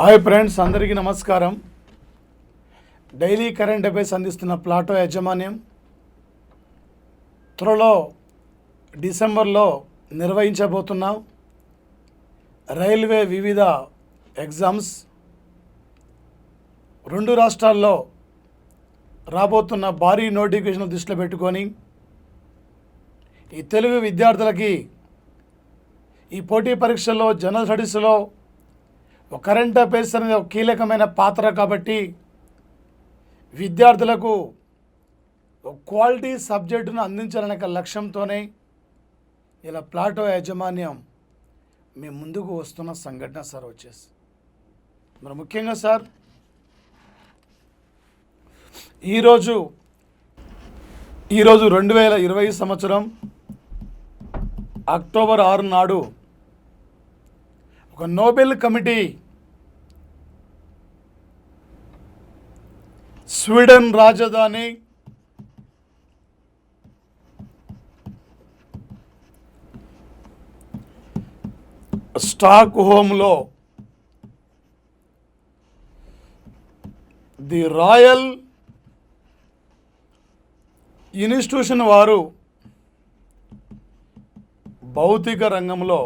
Hi friends, అందరికీ నమస్కారం. Daily current affairs అందిస్తున్న ప్లాటో యాజమాన్యం త్వరలో డిసెంబర్లో నిర్వహించబోతున్నాం. రైల్వే వివిధ ఎగ్జామ్స్ రెండు రాష్ట్రాల్లో రాబోతున్న భారీ నోటిఫికేషన్ దృష్టిలో పెట్టుకొని ఈ తెలుగు విద్యార్థులకి ఈ పోటీ పరీక్షల్లో జనరల్ స్టడీస్లో కరెంట్ అఫైర్స్ అనేది ఒక కీలకమైన పాత్ర కాబట్టి విద్యార్థులకు ఒక క్వాలిటీ సబ్జెక్టును అందించాలనే లక్ష్యంతోనే ఇలా ప్లాటో యాజమాన్యం మీ ముందుకు వస్తున్న సంఘటన సార్ వచ్చేసి మరి ముఖ్యంగా సార్ ఈరోజు 2020 సంవత్సరం అక్టోబర్ 6 నాడు ఒక నోబెల్ కమిటీ స్వీడన్ రాజధాని స్టాక్ హోమ్లో ది రాయల్ ఇన్స్టిట్యూషన్ వారు భౌతిక రంగంలో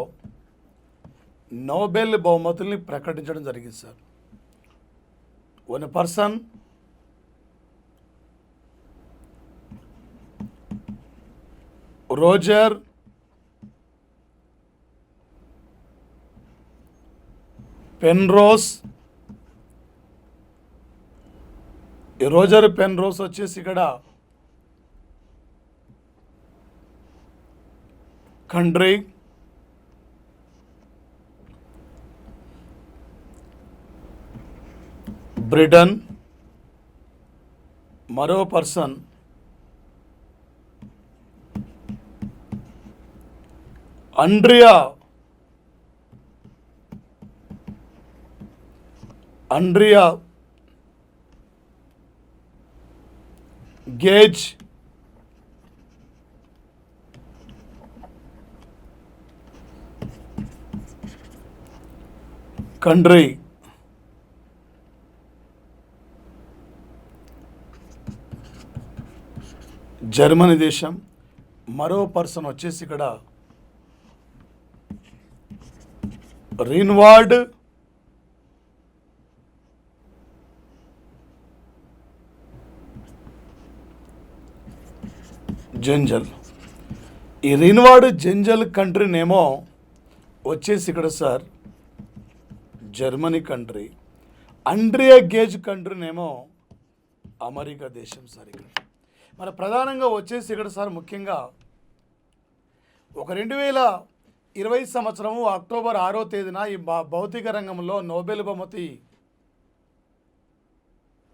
నోబెల్ బహుమతుల్ని ప్రకటించడం జరిగింది sir. One person Roger Penrose. వచ్చేసి ఇక్కడ కంట్రీ బ్రిటన్. మరో పర్సన్ అండ్రియా గేజ్. కంట్రీ జర్మనీ దేశం. మరో పర్సన్ వచ్చేసి ఇక్కడ రిన్వార్డ్ జెంజల్. ఈ రిన్వార్డ్ జెంజల్ కంట్రీ నేమో వచ్చేసి ఇక్కడ sir Germany country. Andrea Ghez country నేమో అమెరికా దేశం సార్. ఇక్కడ మరి ప్రధానంగా వచ్చేసి ఇక్కడ సార్ ముఖ్యంగా ఒక 2020 సంవత్సరము అక్టోబర్ 6వ తేదీన ఈ భౌతిక రంగంలో నోబెల్ బహుమతి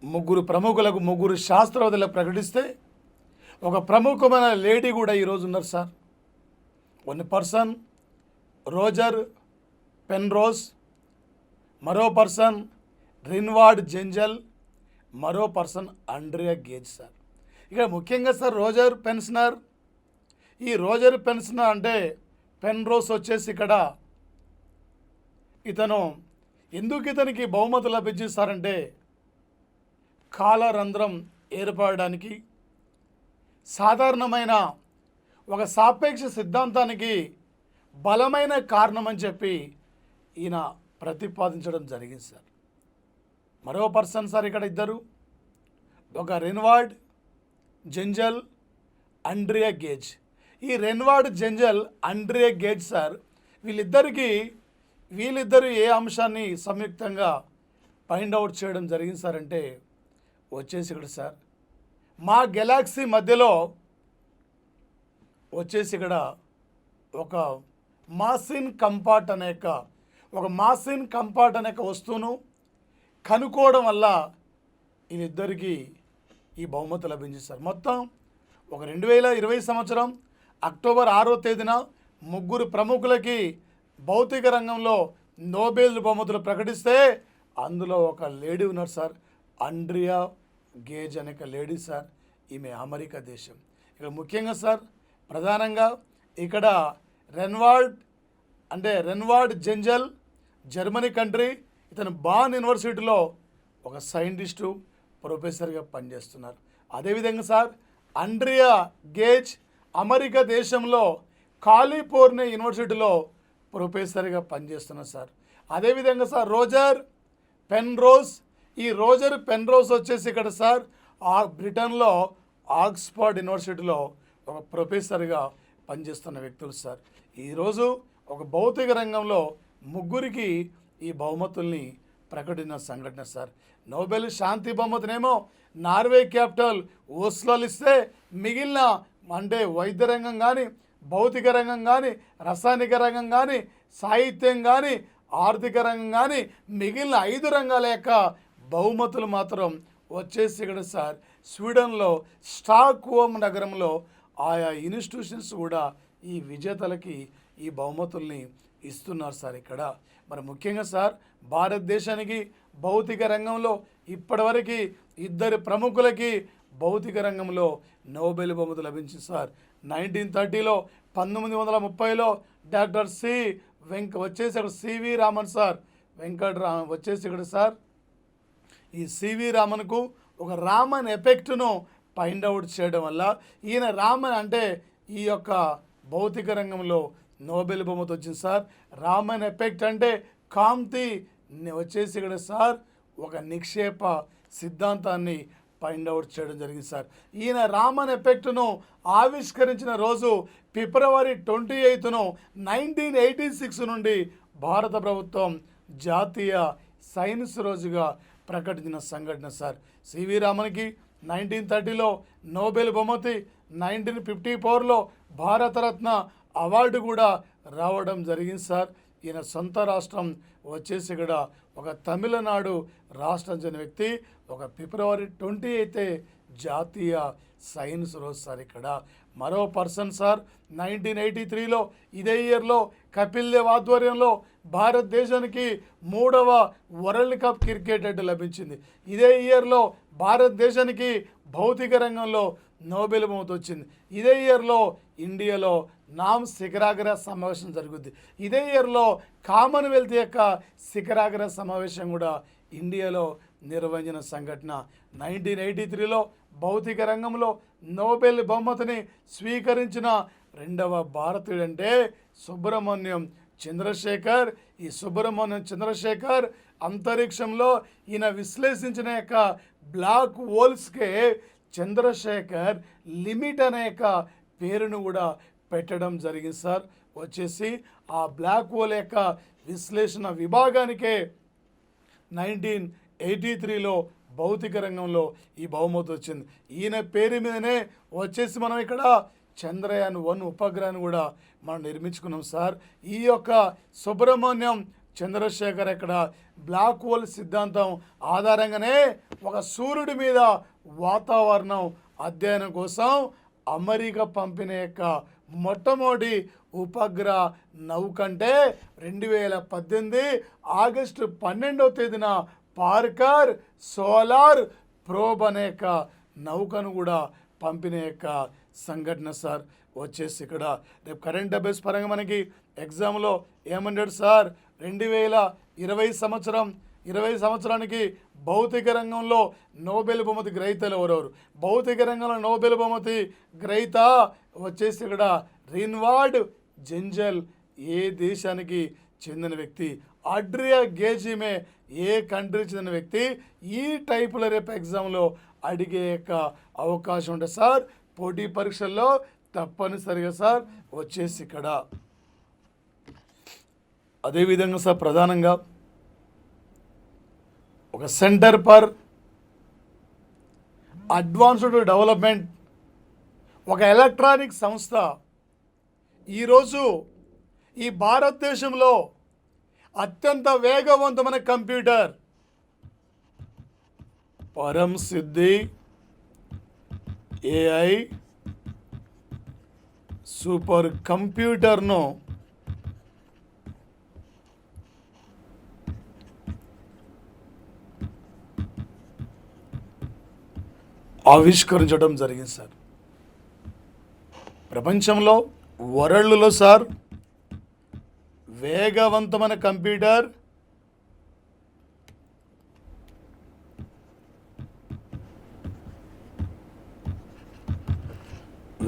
ముగ్గురు శాస్త్రవేత్తలకు ప్రకటిస్తే ఒక ప్రముఖమైన లేడీ కూడా ఈరోజు ఉన్నారు sir. One person Roger Penrose, మరో పర్సన్ రిన్వార్డ్ జెంజల్, మరో పర్సన్ అండ్రియా గేజ్ సార్. ఇక ముఖ్యంగా సార్ రోజర్ పెన్షనర్ అంటే పెన్రోస్ వచ్చేసి ఇక్కడ ఎందుకు ఇతనికి బహుమతి లభించిస్తారంటే కాలరంధ్రం ఏర్పడడానికి సాధారణమైన ఒక సాపేక్ష సిద్ధాంతానికి బలమైన కారణం అని చెప్పి ఈయన ప్రతిపాదించడం జరిగింది సార్. మరో పర్సన్ సార్ ఇక్కడ ఇద్దరు, ఒక రిన్వార్డ్ జెంజల్, అండ్రియా గేజ్. ఈ రిన్వార్డ్ జెంజల్, అండ్రియా గేజ్ సార్ వీళ్ళిద్దరు ఏ అంశాన్ని సంయుక్తంగా ఫైండ్ అవుట్ చేయడం జరిగింది సార్ అంటే వచ్చేసి ఇక్కడ సార్ మా గెలాక్సీ మధ్యలో వచ్చేసి ఇక్కడ ఒక మాసిన్ కంపార్ట్ అనే వస్తువును కనుక్కోవడం వల్ల వీళ్ళిద్దరికీ ఈ బహుమతి లభించింది సార్. మొత్తం ఒక 2020 సంవత్సరం అక్టోబర్ 6వ తేదీన ముగ్గురు ప్రముఖులకి భౌతిక రంగంలో నోబెల్ బహుమతులు ప్రకటిస్తే అందులో ఒక లేడీ ఉన్నారు సార్, అండ్రియా గేజ్ అనే లేడీ సార్. ఈమె అమెరికా దేశం. ఇక ముఖ్యంగా సార్ ప్రధానంగా ఇక్కడ రెన్వార్డ్ జెంజల్ జర్మనీ కంట్రీ, ఇతను బాన్ యూనివర్సిటీలో ఒక సైంటిస్టు ప్రొఫెసర్గా పనిచేస్తున్నారు. అదేవిధంగా సార్ అండ్రియా గేజ్ అమెరికా దేశంలో కాలిఫోర్నియా యూనివర్సిటీలో ప్రొఫెసర్గా పనిచేస్తున్నారు సార్. అదేవిధంగా సార్ రోజర్ పెన్రోజ్, ఈ రోజర్ పెన్రోజ్ వచ్చేసి ఇక్కడ సార్ బ్రిటన్లో ఆక్స్ఫర్డ్ యూనివర్సిటీలో ఒక ప్రొఫెసర్గా పనిచేస్తున్న వ్యక్తులు సార్. ఈరోజు ఒక భౌతిక రంగంలో ముగ్గురికి ఈ బహుమతుల్ని ప్రకటించిన సంఘటన సార్. నోబెల్ శాంతి బహుమతినేమో నార్వే క్యాపిటల్ ఓస్లోలు ఇస్తే మిగిలిన అంటే వైద్య రంగం కానీ, భౌతిక రంగం కానీ, రసాయనిక రంగం కానీ, సాహిత్యం కానీ, ఆర్థిక రంగం కానీ మిగిలిన 5 రంగాల యొక్క బహుమతులు మాత్రం వచ్చేసి ఇక్కడ సార్ స్వీడన్లో స్టాక్ హోమ్ నగరంలో ఆయా ఇన్స్టిట్యూషన్స్ కూడా ఈ విజేతలకి ఈ బహుమతుల్ని ఇస్తున్నారు సార్. ఇక్కడ మరి ముఖ్యంగా సార్ భారతదేశానికి భౌతిక రంగంలో ఇప్పటివరకు 2 ప్రముఖులకి భౌతిక రంగంలో నోబెల్ బహుమతి లభించింది సార్. 1930లో 1930లో డాక్టర్ వచ్చేసి ఇక్కడ సివి రామన్ సార్, వెంకటరామన్ వచ్చేసి ఇక్కడ సార్ ఈ సివి రామన్కు ఒక రామన్ ఎఫెక్ట్ను ఫైండ్ అవుట్ చేయడం వల్ల ఈయన రామన్ అంటే ఈ యొక్క భౌతిక రంగంలో నోబెల్ బహుమతి వచ్చింది సార్. రామన్ ఎఫెక్ట్ అంటే కాంతి వచ్చేసి ఇక్కడ సార్ ఒక నిక్షేప సిద్ధాంతాన్ని ఫైండ్ అవుట్ చేయడం జరిగింది సార్. ఈయన రామన్ ఎఫెక్ట్ను ఆవిష్కరించిన రోజు ఫిబ్రవరి 28, 1986 నుండి భారత ప్రభుత్వం జాతీయ సైన్స్ రోజుగా ప్రకటించిన సంఘటన సార్. సివి రామన్కి 1930లో నోబెల్ బహుమతి, 1954లో భారతరత్న అవార్డు కూడా రావడం జరిగింది సార్. ఈయన సొంత రాష్ట్రం వచ్చేసి ఇక్కడ ఒక తమిళనాడు రాష్ట్రం చెందిన వ్యక్తి. ఒక ఫిబ్రవరి 28 జాతీయ సైన్స్ రోజు సార్. ఇక్కడ మరో పర్సన్ సార్ 1983లో ఇదే ఇయర్లో కపిల్ దేవ్ ఆధ్వర్యంలో భారతదేశానికి 3వ వరల్డ్ కప్ క్రికెట్ లభించింది. ఇదే ఇయర్లో భారతదేశానికి భౌతిక రంగంలో నోబెల్ బహుమతి వచ్చింది. ఇదే ఇయర్లో ఇండియాలో నామ్ శిఖరాగ్ర సమావేశం జరుగుద్ది. ఇదే ఇయర్లో కామన్వెల్త్ యొక్క శిఖరాగ్ర సమావేశం కూడా ఇండియాలో నిర్వహించిన సంఘటన. 1983లో భౌతిక రంగంలో నోబెల్ బహుమతిని స్వీకరించిన 2వ భారతీయుడు అంటే సుబ్రహ్మణ్యం చంద్రశేఖర్. ఈ సుబ్రహ్మణ్యం చంద్రశేఖర్ అంతరిక్షంలో ఈయన విశ్లేషించిన యొక్క బ్లాక్ హోల్స్కే చంద్రశేఖర్ లిమిట్ అనే యొక్క పేరును కూడా పెట్టడం జరిగింది సార్. వచ్చేసి ఆ బ్లాక్ హోల్ యొక్క విశ్లేషణ విభాగానికే 1983లో భౌతిక రంగంలో ఈ బహుమతి వచ్చింది. ఈయన పేరు మీదనే వచ్చేసి మనం ఇక్కడ చంద్రయాన్ 1 ఉపగ్రహాన్ని కూడా మనం నిర్మించుకున్నాం సార్. ఈ యొక్క సుబ్రహ్మణ్యం చంద్రశేఖర్ ఇక్కడ బ్లాక్ హోల్ సిద్ధాంతం ఆధారంగానే ఒక సూర్యుడి మీద వాతావరణం అధ్యయనం కోసం అమెరికా పంపిన యొక్క మొట్టమొదటి ఉపగ్రహ నౌకంటే 2018 ఆగస్టు 12వ తేదీన పార్కర్ సోలార్ ప్రోబ్ అనే యొక్క నౌకను కూడా పంపిన యొక్క సంఘటన సార్. వచ్చేసి ఇక్కడ రేపు కరెంట్ అఫైర్స్ పరంగా మనకి ఎగ్జామ్లో ఏమన్నాడు సార్ 2020 సంవత్సరానికి భౌతిక రంగంలో నోబెల్ బహుమతి గ్రహీతలు ఎవరెవరు? భౌతిక రంగంలో నోబెల్ బహుమతి గ్రహీత వచ్చేసి ఇక్కడ రిన్వార్డ్ జెంజల్ ఏ దేశానికి చెందిన వ్యక్తి? ఆడ్రియా గేజిమే ఏ కంట్రీకి చెందిన వ్యక్తి? ఈ టైపులో రేపు ఎగ్జామ్లో అడిగే యొక్క అవకాశం ఉంటుంది సార్. పోటీ పరీక్షల్లో తప్పనిసరిగా సార్ వచ్చేసి ఇక్కడ అదేవిధంగా సార్ ప్రధానంగా ఒక సెంటర్ ఫర్ అడ్వాన్స్డ్ డెవలప్మెంట్, ఒక ఎలక్ట్రానిక్ సంస్థ ఈరోజు ఈ భారతదేశంలో అత్యంత వేగవంతమైన కంప్యూటర్ పరం సిద్ధి ఏఐ సూపర్ కంప్యూటర్ను ఆవిష్కరించడం జరిగింది సార్. ప్రపంచంలో వరల్డ్లో సార్ వేగవంతమైన కంప్యూటర్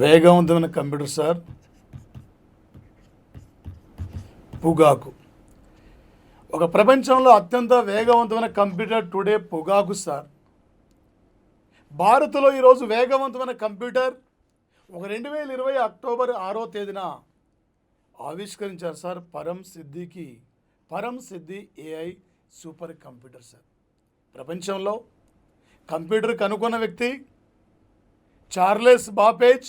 వేగవంతమైన కంప్యూటర్ సార్ పొగాకు. ఒక ప్రపంచంలో అత్యంత వేగవంతమైన కంప్యూటర్ టుడే పొగాకు సార్. భారత్లో ఈరోజు వేగవంతమైన కంప్యూటర్ ఒక 2020 అక్టోబర్ 6వ తేదీన ఆవిష్కరించారు సార్. పరం సిద్ధి ఏఐ సూపర్ కంప్యూటర్ సార్. ప్రపంచంలో కంప్యూటర్ కనుక్కున్న వ్యక్తి చార్లెస్ బాపేజ్,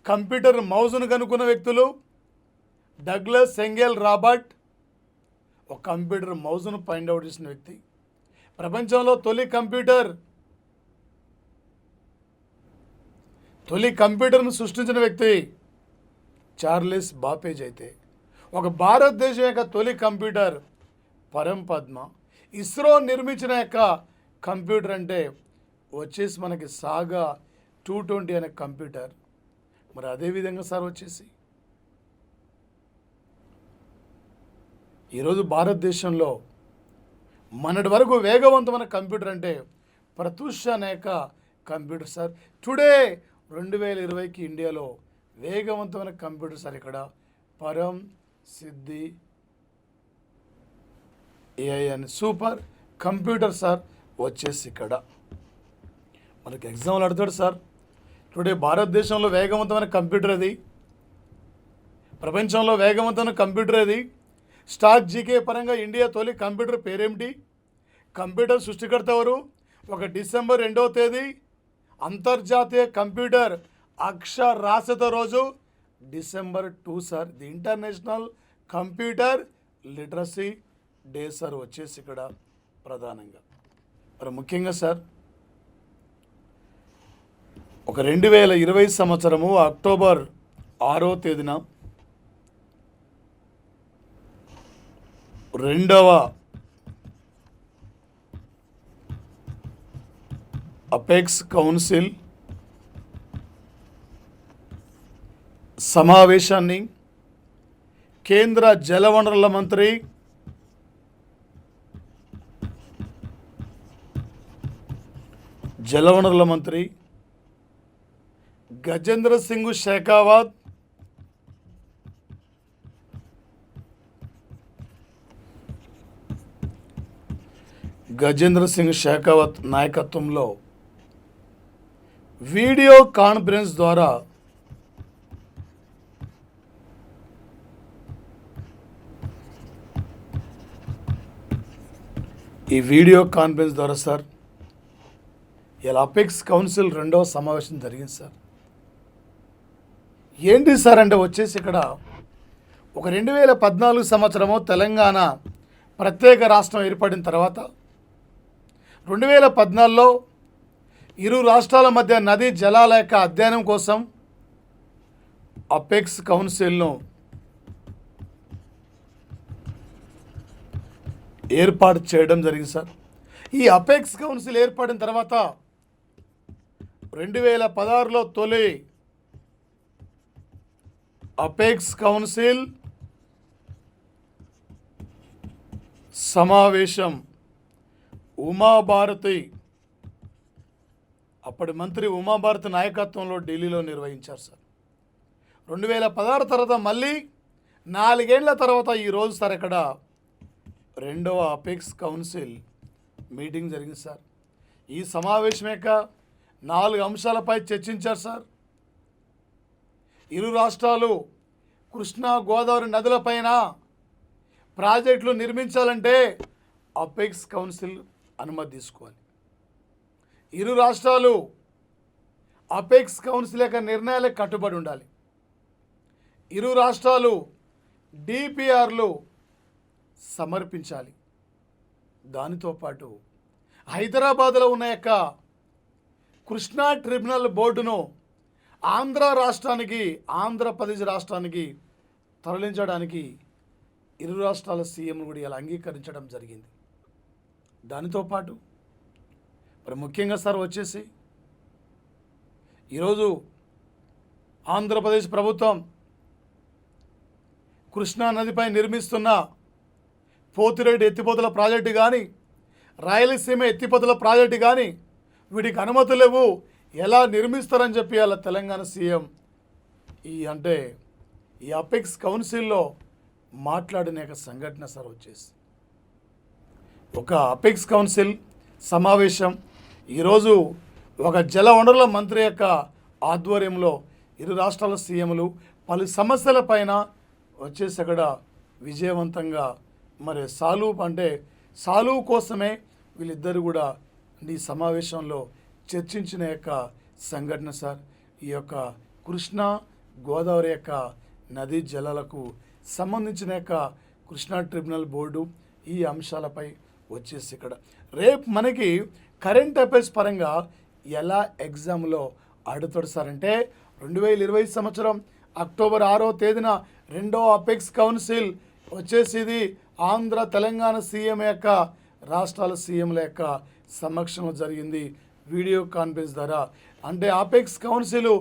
కంప్యూటర్ మౌజ్ను కనుక్కున్న వ్యక్తులు డగ్లస్ ఎంగెల్ రాబర్ట్, ఒక కంప్యూటర్ మౌజ్ను ఫైండ్ అవుట్ చేసిన వ్యక్తి. ప్రపంచంలో తొలి కంప్యూటర్ను సృష్టించిన వ్యక్తి చార్లెస్ బాపేజ్ అయితే, ఒక భారతదేశం యొక్క తొలి కంప్యూటర్ పద్మ. ఇస్రో నిర్మించిన యొక్క కంప్యూటర్ అంటే వచ్చేసి మనకి సాగా 220 అనే కంప్యూటర్. మరి అదేవిధంగా సార్ వచ్చేసి ఈరోజు భారతదేశంలో మొన్నటి వరకు వేగవంతమైన కంప్యూటర్ అంటే ప్రతూష అనేక కంప్యూటర్ సార్. టుడే 2020కి ఇండియాలో వేగవంతమైన కంప్యూటర్ సార్ ఇక్కడ పరం సిద్ధి ఏఐ అని సూపర్ కంప్యూటర్ సార్ వచ్చేసి ఇక్కడ మనకి ఎగ్జామ్లు అడుగుతాడు సార్. టుడే భారతదేశంలో వేగవంతమైన కంప్యూటర్ అది, ప్రపంచంలో వేగవంతమైన కంప్యూటర్ అది. స్టార్ జీకే పరంగా ఇండియా తొలి కంప్యూటర్ పేరేమిటి? కంప్యూటర్ సృష్టికర్త ఎవరు? ఒక డిసెంబర్ 2వ తేదీ అంతర్జాతీయ కంప్యూటర్ అక్షరాస్యత రోజు December 2 sir. The international computer literacy day sir వచ్చేసి ఇక్కడ ప్రధానంగా. మరి ముఖ్యంగా సార్ ఒక 2020 సంవత్సరము అక్టోబర్ 6వ తేదీన 2వ అపెక్స్ కౌన్సిల్ సమావేశాన్ని కేంద్ర జలవనరుల మంత్రి గజేంద్ర సింగ్ షెకావత్ నాయకత్వంలో వీడియో కాన్ఫరెన్స్ ద్వారా సార్ ఇలా అపెక్స్ కౌన్సిల్ 2వ సమావేశం జరిగింది సార్. ఏంటి సార్ అంటే వచ్చేసి ఇక్కడ ఒక 2014 సంవత్సరము తెలంగాణ ప్రత్యేక రాష్ట్రం ఏర్పడిన తర్వాత 2014లో ఇరు రాష్ట్రాల మధ్య నదీ జలాల యొక్క అధ్యయనం కోసం అపెక్స్ కౌన్సిల్ను ఏర్పాటు చేయడం జరిగింది సార్. ఈ అపెక్స్ కౌన్సిల్ ఏర్పడిన తర్వాత 2016లో తొలి అపెక్స్ కౌన్సిల్ సమావేశం ఉమాభారతి, అప్పటి మంత్రి ఉమాభారతి నాయకత్వంలో ఢిల్లీలో నిర్వహించారు సార్. 2016 తర్వాత మళ్ళీ 4 ఏళ్ల తర్వాత ఈరోజు సార్ ఇక్కడ 2వ అపెక్స్ కౌన్సిల్ మీటింగ్ జరిగింది సార్. ఈ సమావేశం యొక్క 4 అంశాలపై చర్చించారు సార్. ఇరు రాష్ట్రాలు కృష్ణా గోదావరి నదులపైన ప్రాజెక్టులు నిర్మించాలంటే అపెక్స్ కౌన్సిల్ అనుమతి తీసుకోవాలి. ఇరు రాష్ట్రాలు అపెక్స్ కౌన్సిల్ యొక్క నిర్ణయాలకు కట్టుబడి ఉండాలి. ఇరు రాష్ట్రాలు డిపిఆర్లు సమర్పించాలి. దానితో పాటు హైదరాబాద్లో ఉన్న యొక్క కృష్ణా ట్రిబ్యునల్ బోర్డును ఆంధ్రప్రదేశ్ రాష్ట్రానికి తరలించడానికి ఇరు రాష్ట్రాల సీఎంలు కూడా ఇలా అంగీకరించడం జరిగింది. దానితో పాటు మరి ముఖ్యంగా సార్ వచ్చేసి ఈరోజు ఆంధ్రప్రదేశ్ ప్రభుత్వం కృష్ణా నదిపై నిర్మిస్తున్న పోతిరెడ్డి ఎత్తిపోతల ప్రాజెక్టు కానీ, రాయలసీమ ఎత్తిపోతల ప్రాజెక్టు కానీ వీటికి అనుమతులు లేవు, ఎలా నిర్మిస్తారని చెప్పి అలా తెలంగాణ సీఎం ఈ అపెక్స్ కౌన్సిల్లో మాట్లాడిన యొక్క సంఘటన సార్ వచ్చేసి ఒక అపెక్స్ కౌన్సిల్ సమావేశం ఈరోజు ఒక జల వనరుల మంత్రి యొక్క ఆధ్వర్యంలో ఇరు రాష్ట్రాల సీఎంలు పలు సమస్యలపైన వచ్చేసి అక్కడ విజయవంతంగా మరి సాల్వ్ కోసమే వీళ్ళిద్దరు కూడా ఈ సమావేశంలో చర్చించిన యొక్క సంఘటన సార్. ఈ యొక్క కృష్ణా గోదావరి యొక్క నదీ జలాలకు సంబంధించిన యొక్క కృష్ణా ట్రిబ్యునల్ బోర్డు ఈ అంశాలపై వచ్చేసి ఇక్కడ రేపు మనకి కరెంట్ అఫైర్స్ పరంగా ఎలా ఎగ్జామ్లో అడుగుతాడు సార్ అంటే 2020 సంవత్సరం అక్టోబర్ 6వ తేదీన 2వ అపెక్స్ కౌన్సిల్ వచ్చేసి ఇది ఆంధ్ర తెలంగాణ సీఎం యొక్క రాష్ట్రాల సీఎంల యొక్క సమక్షంలో జరిగింది వీడియో కాన్ఫరెన్స్ ద్వారా. అంటే అపెక్స్ కౌన్సిల్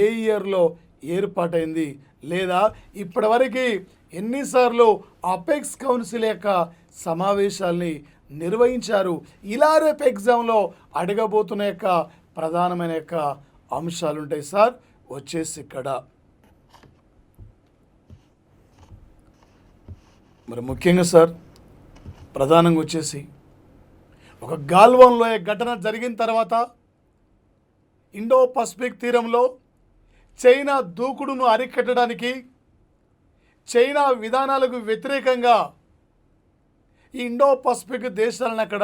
ఏ ఇయర్లో ఏర్పాటైంది లేదా ఇప్పటివరకు ఎన్నిసార్లు అపెక్స్ కౌన్సిల్ యొక్క సమావేశాల్ని నిర్వహించారు, ఇలా రేపు ఎగ్జామ్లో అడగబోతున్న యొక్క ప్రధానమైన యొక్క అంశాలు ఉంటాయి సార్. వచ్చేసి ఇక్కడ మరి ముఖ్యంగా సార్ ప్రధానంగా వచ్చేసి ఒక గాల్వాన్లో ఘటన జరిగిన తర్వాత ఇండో పసిఫిక్ తీరంలో చైనా దూకుడును అరికట్టడానికి చైనా విధానాలకు వ్యతిరేకంగా ఈ ఇండో పసిఫిక్ దేశాలను అక్కడ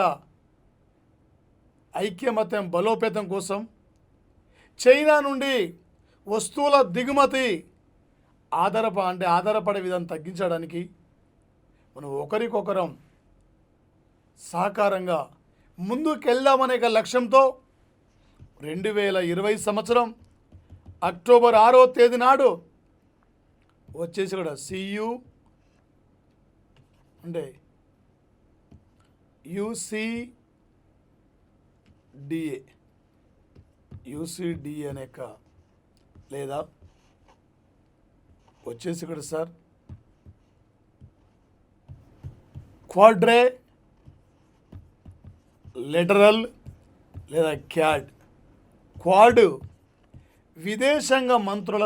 ఐక్యమత్యం బలోపేతం కోసం చైనా నుండి వస్తువుల దిగుమతి ఆధారపడే విధానం తగ్గించడానికి మనం ఒకరికొకరం సహకారంగా ముందుకెళ్దామనే లక్ష్యంతో 2020 సంవత్సరం అక్టోబర్ 6వ తేదీ నాడు వచ్చేసి కూడా యూసీడీఏ అనే లేదా వచ్చేసి ఇక్కడ సార్ క్వాడ్రే లెటరల్ లేదా క్వాడ్ విదేశాంగ మంత్రుల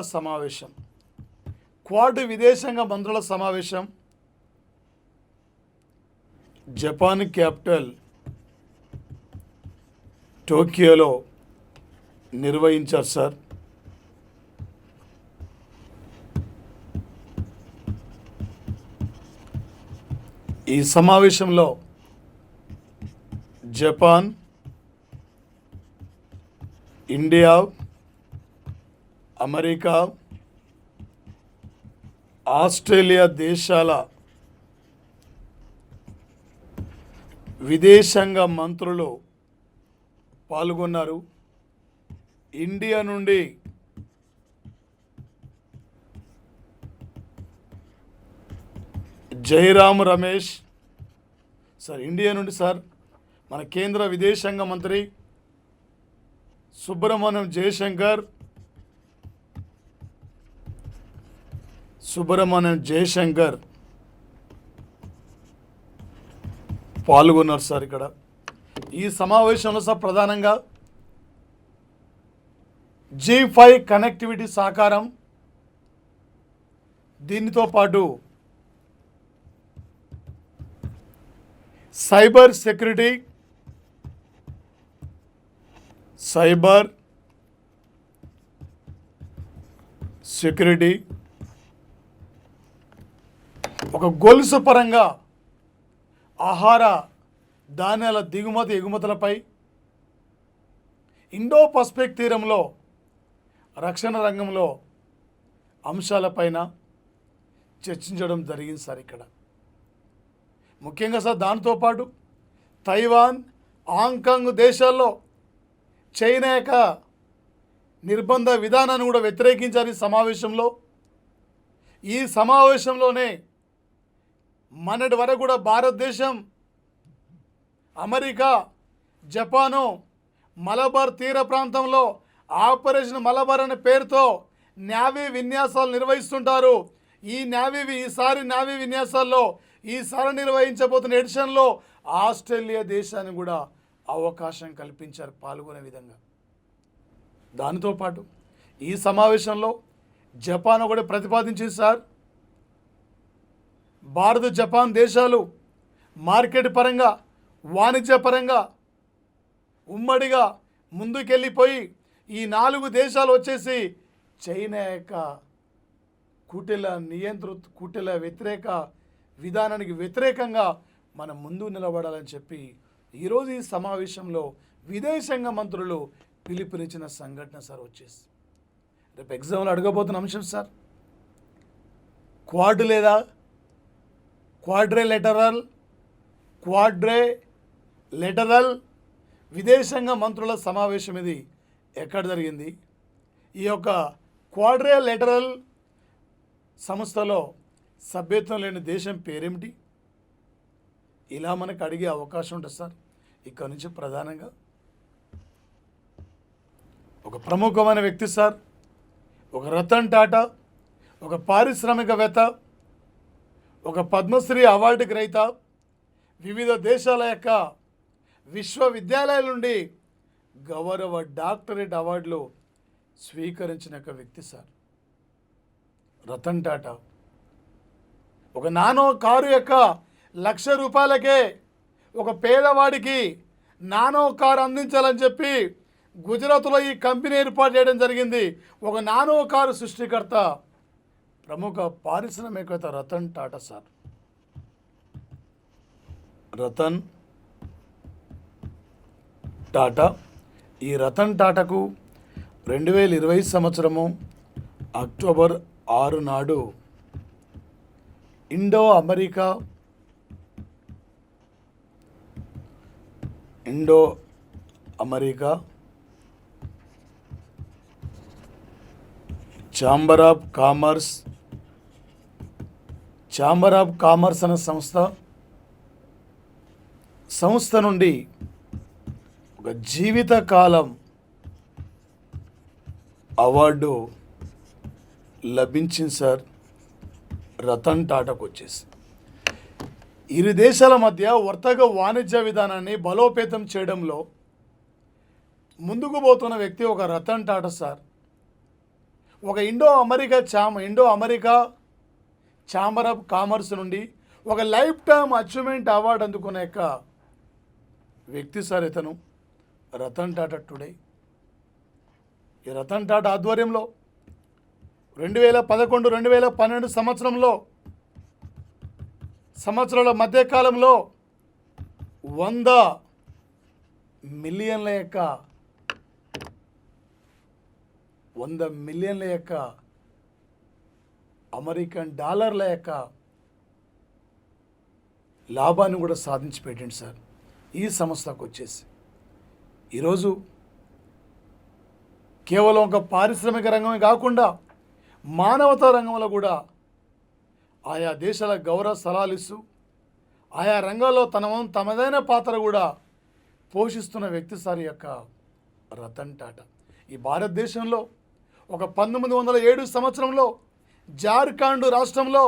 సమావేశం జపాన్ క్యాపిటల్ టోక్యోలో నిర్వహించారు సార్. ఈ సమావేశంలో జపాన్, ఇండియా, అమెరికా, ఆస్ట్రేలియా దేశాల విదేశాంగ మంత్రులు పాల్గొన్నారు. ఇండియా నుండి జైరామ్ రమేష్ సార్, ఇండియా నుండి సార్ మన కేంద్ర విదేశాంగ మంత్రి సుబ్రహ్మణ్యం జయశంకర్ పాల్గొన్నారు సార్. ఇక్కడ ఈ సమావేశంలో సార్ ప్రధానంగా G5 కనెక్టివిటీ సహకారం, దీనితో పాటు సైబర్ సెక్యూరిటీ ఒక గొలుసు పరంగా ఆహార ధాన్యాల దిగుమతి ఎగుమతులపై ఇండో పసిఫిక్ తీరంలో రక్షణ రంగంలో అంశాలపైన చర్చించడం జరిగింది సార్. ఇక్కడ ముఖ్యంగా సార్ దాంతోపాటు తైవాన్, హాంకాంగ్ దేశాల్లో చైనా యొక్క నిర్బంధ విధానాన్ని కూడా వ్యతిరేకించారు ఈ సమావేశంలోనే మొన్నటి వరకు కూడా భారతదేశం, అమెరికా, జపాను మలబార్ తీర ప్రాంతంలో ఆపరేషన్ మలబార్ అనే పేరుతో నేవీ విన్యాసాలు నిర్వహిస్తుంటారు. ఈసారి నేవీ విన్యాసాల్లో ఈసారి నిర్వహించబోతున్న ఎడిషన్లో ఆస్ట్రేలియా దేశాన్ని కూడా అవకాశం కల్పించారు పాల్గొనే విధంగా. దానితో పాటు ఈ సమావేశంలో జపాన్ ఒకటి ప్రతిపాదించింది సార్. భారత్ జపాన్ దేశాలు మార్కెట్ పరంగా వాణిజ్య పరంగా ఉమ్మడిగా ముందుకెళ్ళిపోయి ఈ 4 దేశాలు వచ్చేసి చైనా యొక్క కుటిల వ్యతిరేక విధానానికి వ్యతిరేకంగా మనం ముందు నిలబడాలని చెప్పి ఈరోజు ఈ సమావేశంలో విదేశాంగ మంత్రులు పిలుపునిచ్చిన సంఘటన సార్ వచ్చేసి. రేపు ఎగ్జామ్లో అడగబోతున్న అంశం సార్, క్వాడ్ లేదా క్వాడ్రే లెటరల్ విదేశాంగ మంత్రుల సమావేశం ఇది ఎక్కడ జరిగింది? ఈ యొక్క క్వాడ్రే లెటరల్ సంస్థలో సభ్యత్వం లేని దేశం పేరేమిటి? ఇలా మనకు అడిగే అవకాశం ఉంటుంది సార్. ఇక్కడ నుంచి ప్రధానంగా ఒక ప్రముఖమైన వ్యక్తి సార్, ఒక రతన్ టాటా, ఒక పారిశ్రామికవేత్త, ఒక పద్మశ్రీ అవార్డు గ్రహీత, వివిధ దేశాల యొక్క విశ్వవిద్యాలయాల నుండి గౌరవ డాక్టరేట్ అవార్డులు స్వీకరించిన ఒక వ్యక్తి సార్ రతన్ టాటా. ఒక నానో కారు యొక్క ₹1,00,000 ఒక పేదవాడికి నానో కారు అందించాలని చెప్పి గుజరాత్లో ఈ కంపెనీ ఏర్పాటు చేయడం జరిగింది. ఒక నానో కారు సృష్టికర్త ప్రముఖ పారిశ్రామికవేత్త రతన్ టాటా సార్. రతన్ టాటా. ఈ రతన్ టాటాకు 2020 సంవత్సరము అక్టోబర్ 6 నాడు Indo America chamber of commerce అనే సంస్థ నుండి ఒక జీవితకాలం అవార్డు లభించింది సార్ రతన్ టాటాకు వచ్చేసి. ఇరు దేశాల మధ్య వర్తక వాణిజ్య విధానాన్ని బలోపేతం చేయడంలో ముందుకు పోతున్న వ్యక్తి ఒక రతన్ టాటా సార్. ఒక Indo America chamber of commerce నుండి ఒక లైఫ్ టైమ్ అచీవ్మెంట్ అవార్డు అందుకునే యొక్క వ్యక్తి సార్ ఇతను రతన్ టాటా టుడే. ఈ రతన్ టాటా ఆధ్వర్యంలో 2011-2012 సంవత్సరాల మధ్యకాలంలో 100 మిలియన్ల యొక్క అమెరికన్ డాలర్ల యొక్క లాభాన్ని కూడా సాధించి పెట్టండి సార్ ఈ సంస్థకు వచ్చేసి. ఈరోజు కేవలం ఒక పారిశ్రామిక రంగమే కాకుండా మానవతా రంగంలో కూడా ఆయా దేశాల గౌరవ సలహాలు ఇస్తూ ఆయా రంగాల్లో తమదైన పాత్ర కూడా పోషిస్తున్న వ్యక్తి సార్ యొక్క రతన్ టాటా. ఈ భారతదేశంలో ఒక 1907 సంవత్సరంలో జార్ఖండ్ రాష్ట్రంలో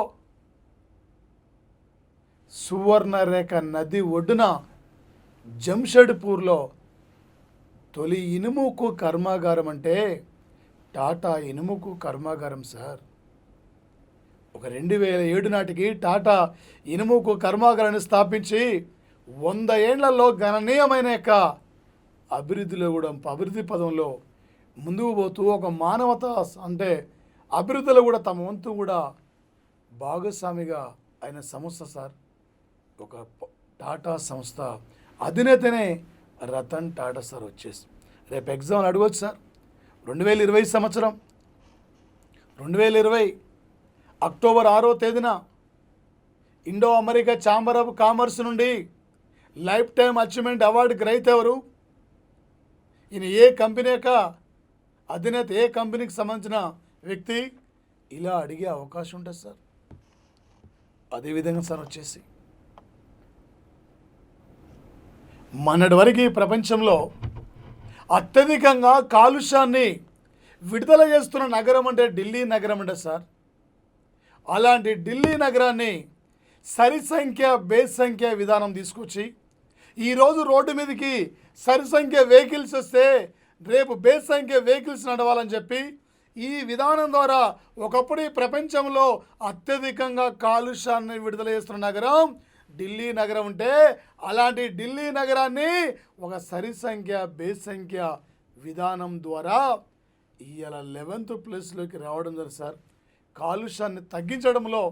సువర్ణరేఖ నది ఒడ్డున జంషెడ్పూర్లో తొలి ఇనుముకు కర్మాగారం అంటే టాటా ఇనుముకు కర్మాగారం సార్. ఒక 2007 నాటికి టాటా ఇనుముకు కర్మాగారాన్ని స్థాపించి 100 ఏళ్లలో గణనీయమైన యొక్క అభివృద్ధి పదంలో ముందుకు పోతూ ఒక మానవత అంటే అభివృద్ధిలో కూడా తమ వంతు కూడా భాగస్వామిగా అయిన సంస్థ సార్ ఒక టాటా సంస్థ అధినేతనే రతన్ టాటా సార్ వచ్చేసి. రేపు ఎగ్జామ్ అడగవచ్చు సార్. 2020 అక్టోబర్ 6వ తేదీన Indo America chamber of commerce నుండి లైఫ్ టైమ్ అచీవ్మెంట్ అవార్డు గ్రహీత ఎవరు? ఈయన ఏ కంపెనీ యొక్క అధినేత, ఏ కంపెనీకి సంబంధించిన వ్యక్తి? ఇలా అడిగే అవకాశం ఉంటుంది సార్. అదేవిధంగా సార్ వచ్చేసి మొన్నటి వరకు ప్రపంచంలో అత్యధికంగా కాలుష్యాన్ని విడుదల చేస్తున్న నగరం అంటే ఢిల్లీ నగరం అంటే సార్. అలాంటి ఢిల్లీ నగరాన్ని బేస్ సంఖ్య విధానం తీసుకొచ్చి ఈరోజు రోడ్డు మీదకి సరి సంఖ్య వెహికల్స్ వస్తే రేపు బేస్ సంఖ్య వెహికల్స్ నడవాలని చెప్పి ఈ విధానం ద్వారా ఒకప్పుడు ఈ ప్రపంచంలో అత్యధికంగా కాలుష్యాన్ని విడుదల చేస్తున్న నగరం ఢిల్లీ నగరం ఉంటే, అలాంటి ఢిల్లీ నగరాన్ని ఒక సరి సంఖ్య బేస్ సంఖ్య విధానం ద్వారా ఇవాళ 11th ప్లేస్లోకి రావడం జరిగింది సార్. కాలుష్యాన్ని తగ్గించడంలో,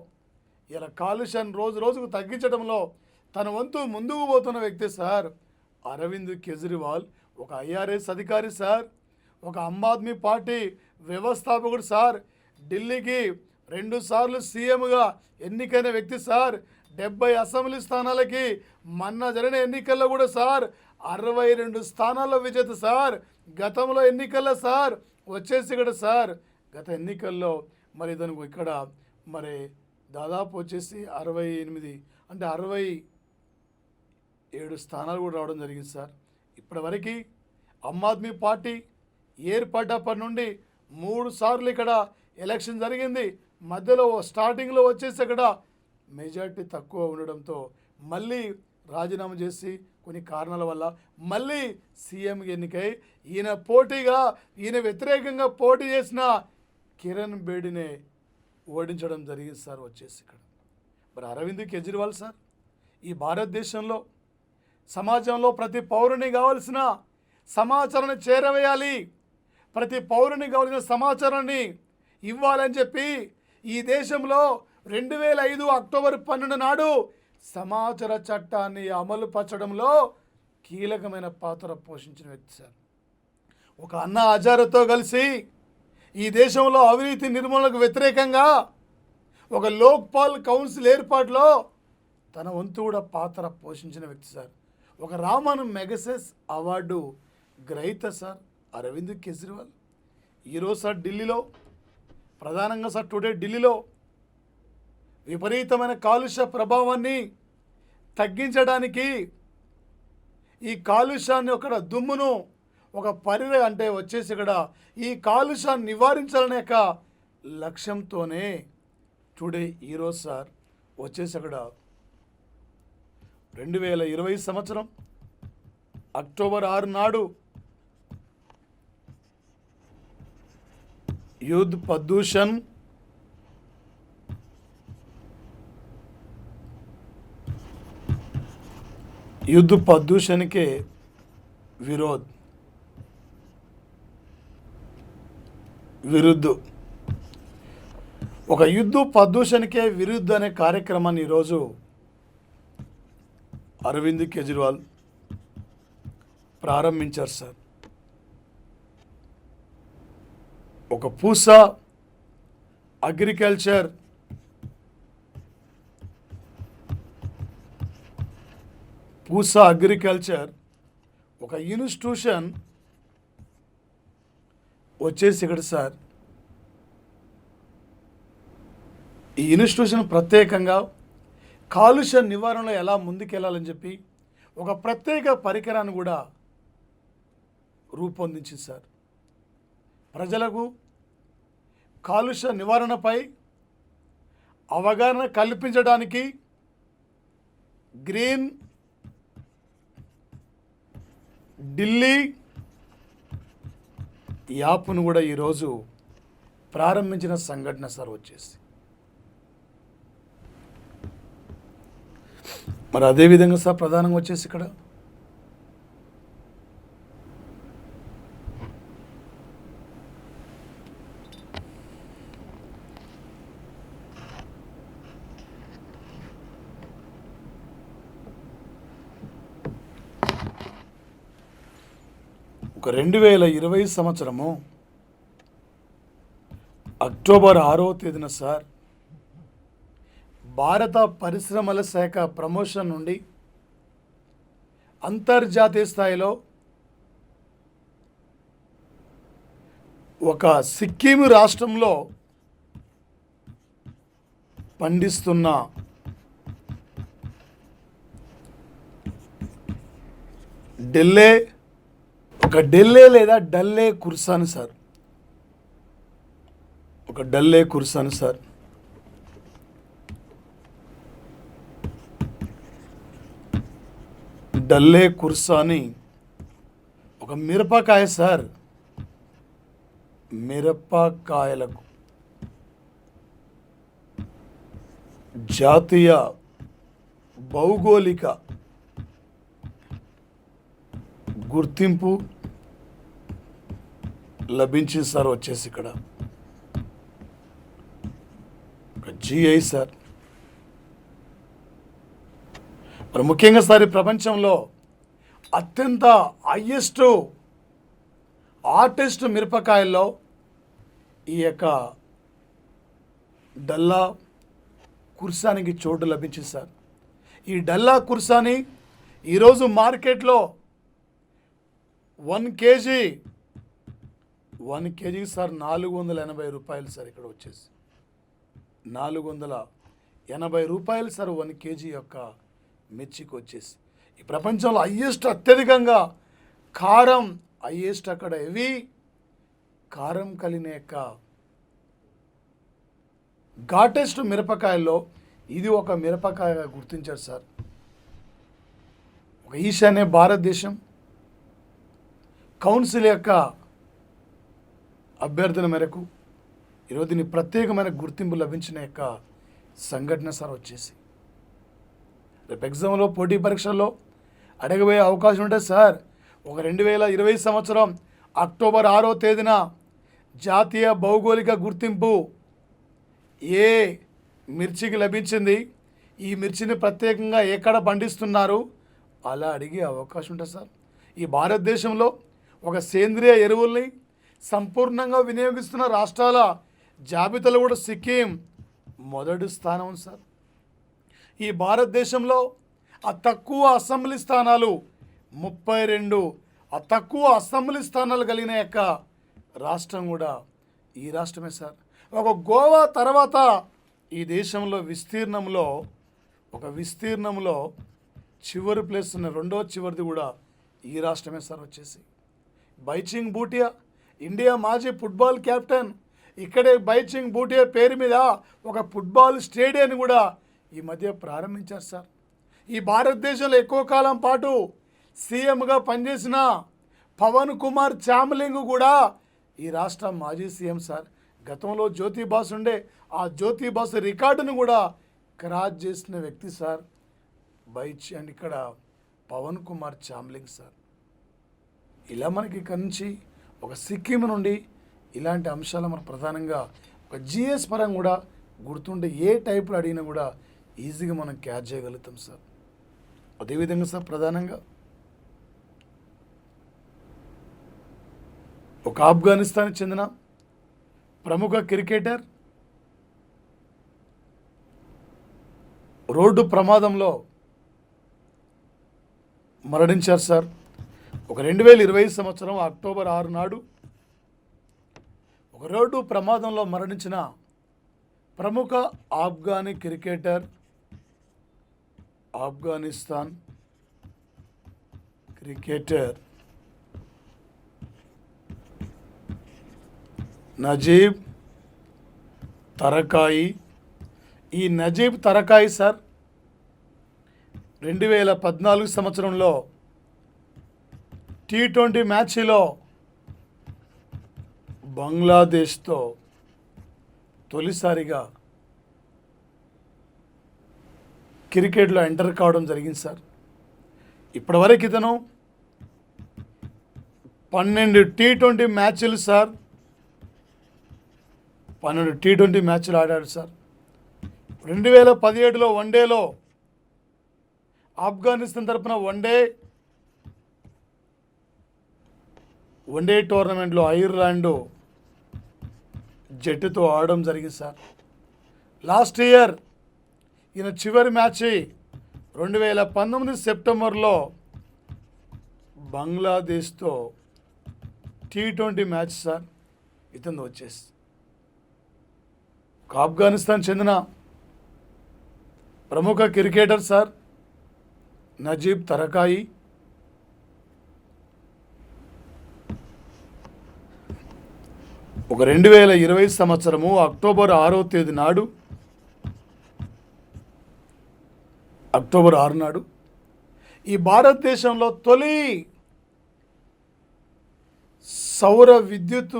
ఇలా కాలుష్యాన్ని రోజు రోజుకు తగ్గించడంలో తన వంతు ముందుకు పోతున్న వ్యక్తి సార్ అరవింద్ కేజ్రీవాల్. ఒక IRS అధికారి సార్, ఒక ఆమ్ ఆద్మీ పార్టీ వ్యవస్థాపకుడు సార్, ఢిల్లీకి 2 సార్లు సీఎంగా ఎన్నికైన వ్యక్తి సార్, 70 అసెంబ్లీ స్థానాలకి మొన్న జరిగిన ఎన్నికల్లో కూడా సార్ 62 స్థానాల్లో విజేత సార్. గతంలో ఎన్నికల్లో సార్ వచ్చేసి ఇక్కడ సార్ గత ఎన్నికల్లో మరి దానికి ఇక్కడ మరి దాదాపు వచ్చేసి 68 అంటే 67 స్థానాలు కూడా రావడం జరిగింది సార్. ఇప్పటివరకు ఆమ్ ఆద్మీ పార్టీ ఏర్పడ్డప్పటి నుండి 3 సార్లు ఇక్కడ ఎలక్షన్ జరిగింది. మధ్యలో స్టార్టింగ్లో వచ్చేసి ఇక్కడ మెజార్టీ తక్కువ ఉండడంతో మళ్ళీ రాజీనామా చేసి కొన్ని కారణాల వల్ల మళ్ళీ సీఎం ఎన్నికై ఈయన వ్యతిరేకంగా పోటీ చేసిన కిరణ్ బేడినే ఓడించడం జరిగింది సార్. వచ్చేసి ఇక్కడ మరి అరవింద్ కేజ్రీవాల్ సార్ ఈ భారతదేశంలో సమాజంలో ప్రతి పౌరుని కావాల్సిన సమాచారాన్ని చేరవేయాలి, ప్రతి పౌరుని కావాల్సిన సమాచారాన్ని ఇవ్వాలని చెప్పి ఈ దేశంలో 2005 అక్టోబర్ 12 నాడు సమాచార చట్టాన్ని అమలు పరచడంలో కీలకమైన పాత్ర పోషించిన వ్యక్తి సార్. ఒక అన్నా హజారేతో కలిసి ఈ దేశంలో అవినీతి నిర్మూలనకు వ్యతిరేకంగా ఒక లోక్పాల్ కౌన్సిల్ ఏర్పాటులో తన వంతు కూడా పాత్ర పోషించిన వ్యక్తి సార్. ఒక రామన్ మెగసెస్ అవార్డు గ్రహీత సార్ అరవింద్ కేజ్రీవాల్. ఈరోజు సార్ ఢిల్లీలో ప్రధానంగా సార్ టుడే ఢిల్లీలో విపరీతమైన కాలుష్య ప్రభావాన్ని తగ్గించడానికి ఈ కాలుష్యాన్ని ఒక దుమ్మును ఒక అంటే వచ్చేసి ఇక్కడ ఈ కాలుష్యాన్ని నివారించాలనే యొక్క లక్ష్యంతోనే టుడే ఈరోజు సార్ వచ్చేసి అక్కడ 2020 సంవత్సరం అక్టోబర్ 6 నాడు యుద్ధ ప్రదూషణ్ युद्ध प्रदूषण के विरुद्ध ఒక యుద్ధ ప్రదూషణకే విరుద్ధ అనే కార్యక్రమాన్ని ఈరోజు అరవింద్ కేజ్రీవాల్ ప్రారంభించారు సార్. ఒక పూసా అగ్రికల్చర్ ఒక ఇన్స్టిట్యూషన్ వచ్చేసి ఇక్కడ సార్ ఈ ఇన్స్టిట్యూషన్ ప్రత్యేకంగా కాలుష్య నివారణలో ఎలా ముందుకెళ్లాలని చెప్పి ఒక ప్రత్యేక పరికరాన్ని కూడా రూపొందించింది సార్. ప్రజలకు కాలుష్య నివారణపై అవగాహన కల్పించడానికి గ్రీన్ ఢిల్లీ యాప్ను కూడా ఈరోజు ప్రారంభించిన సంఘటన సార్ వచ్చేసి. మరి అదేవిధంగా సార్ ప్రధానంగా వచ్చేసి ఇక్కడ ఒక 2020 సంవత్సరము అక్టోబర్ 6వ తేదీన సార్ భారత పరిశ్రమల శాఖ ప్రమోషన్ నుండి అంతర్జాతీయ స్థాయిలో ఒక సిక్కిం రాష్ట్రంలో పండిస్తున్న డెల్లే లేదా డల్లే కుర్సాన్ సార్, ఒక డల్లే కుర్సాన్ సార్ డల్లే కుర్సాని ఒక మిరపకాయ సార్ మిరపకాయలకు జాతీయ భౌగోళిక గుర్తింపు లభించింది సార్. వచ్చేసి ఇక్కడ జిఐ సార్. మరి ముఖ్యంగా సార్ ఈ ప్రపంచంలో అత్యంత హైయెస్ట్ ఆర్టెస్ట్ మిరపకాయల్లో ఈ యొక్క డల్లా కుర్సానికి చోటు లభించింది సార్. ఈ డల్లా కుర్సాని ఈరోజు మార్కెట్లో 1 కేజీ సార్ 480 రూపాయలు సార్. ఇక్కడ వచ్చేసి 480 రూపాయలు సార్ 1 కేజీ యొక్క మిర్చికి వచ్చేసి. ఈ ప్రపంచంలో హైయెస్ట్ అత్యధికంగా కారం హైయెస్ట్ అక్కడ హెవీ కారం కలిగిన యొక్క ఘాటెస్ట్ మిరపకాయల్లో ఇది ఒక మిరపకాయగా గుర్తించారు సార్. ఒక ఈశాన్య భారతదేశం కౌన్సిల్ యొక్క అభ్యర్థన మేరకు ఈరోజు దీన్ని ప్రత్యేకమైన గుర్తింపు లభించిన యొక్క సంఘటన సార్. వచ్చేసి రేపు ఎగ్జామ్లో పోటీ పరీక్షల్లో అడగబోయే అవకాశం ఉంటుంది సార్. ఒక 2020 సంవత్సరం అక్టోబర్ 6వ తేదీన జాతీయ భౌగోళిక గుర్తింపు ఏ మిర్చికి లభించింది, ఈ మిర్చిని ప్రత్యేకంగా ఎక్కడ పండిస్తున్నారు అలా అడిగే అవకాశం ఉంటుంది సార్. ఈ భారతదేశంలో ఒక సేంద్రియ ఎరువుల్ని సంపూర్ణంగా వినియోగిస్తున్న రాష్ట్రాల జాబితాలో కూడా సిక్కిం మొదటి స్థానం సార్. ఈ భారతదేశంలో తక్కువ అసెంబ్లీ స్థానాలు 32 తక్కువ అసెంబ్లీ స్థానాలు కలిగిన యొక్క రాష్ట్రం కూడా ఈ రాష్ట్రమే సార్. ఒక గోవా తర్వాత ఈ దేశంలో విస్తీర్ణంలో చివరి ప్లేస్ ఉన్న రెండో చివరిది కూడా ఈ రాష్ట్రమే సార్. వచ్చేసి బైచింగ్ భూటియా ఇండియా మాజీ ఫుట్బాల్ కెప్టెన్ ఇక్కడే బైచింగ్ భూటియా పేరు మీద ఒక ఫుట్బాల్ స్టేడియాన్ని కూడా ఈ మధ్య ప్రారంభించారు సార్. ఈ భారతదేశంలో ఎక్కువ కాలం పాటు సీఎంగా పనిచేసిన పవన్ కుమార్ చామ్లింగ్ కూడా ఈ రాష్ట్ర మాజీ సీఎం సార్. గతంలో జ్యోతి బాసు ఉండే ఆ జ్యోతి బాసు రికార్డును కూడా క్రాస్ చేసిన వ్యక్తి సార్ అండ్ ఇక్కడ పవన్ కుమార్ చామ్లింగ్ సార్. ఇలా మనకి ఇక్కడి నుంచి ఒక సిక్కిం నుండి ఇలాంటి అంశాలు మనం ప్రధానంగా ఒక జిఎస్ పరంగా కూడా గుర్తుండే ఏ టైపులో అడిగినా కూడా ఈజీగా మనం క్యాచ్ చేయగలుగుతాం సార్. అదేవిధంగా సార్ ప్రధానంగా ఒక ఆఫ్ఘనిస్తాన్కి చెందిన ప్రముఖ క్రికెటర్ రోడ్డు ప్రమాదంలో మరణించారు సార్. ఒక 2020 సంవత్సరం అక్టోబర్ 6 నాడు ఒక రోడ్డు ప్రమాదంలో మరణించిన ప్రముఖ ఆఫ్ఘనీ క్రికెటర్ ఆఫ్ఘనిస్తాన్ క్రికెటర్ నజీబ్ తరకాయి. ఈ నజీబ్ తరకాయి సార్ 2014 సంవత్సరంలో T20 మ్యాచ్లో బంగ్లాదేశ్తో తొలిసారిగా క్రికెట్లో ఎంటర్ కావడం జరిగింది సార్. ఇప్పటివరకు ఇతను 12 T20 మ్యాచ్లు సార్ 12 T20 మ్యాచ్లు ఆడాడు సార్. 2017లో వన్డేలో ఆఫ్ఘనిస్తాన్ తరఫున వన్డే టోర్నమెంట్లో ఐర్లాండ్ జట్టుతో ఆడడం జరిగింది సార్. లాస్ట్ ఇయర్ ఈయన చివరి మ్యాచ్ 2019 సెప్టెంబర్లో బంగ్లాదేశ్తో T20 మ్యాచ్ సార్ ఇతను వచ్చేసి. ఆఫ్ఘనిస్తాన్ చెందిన ప్రముఖ క్రికెటర్ సార్ నజీబ్ తరకాయి. ఒక 2020 సంవత్సరము అక్టోబర్ 6వ తేదీ నాడు అక్టోబర్ 6 నాడు ఈ భారతదేశంలో తొలి సౌర విద్యుత్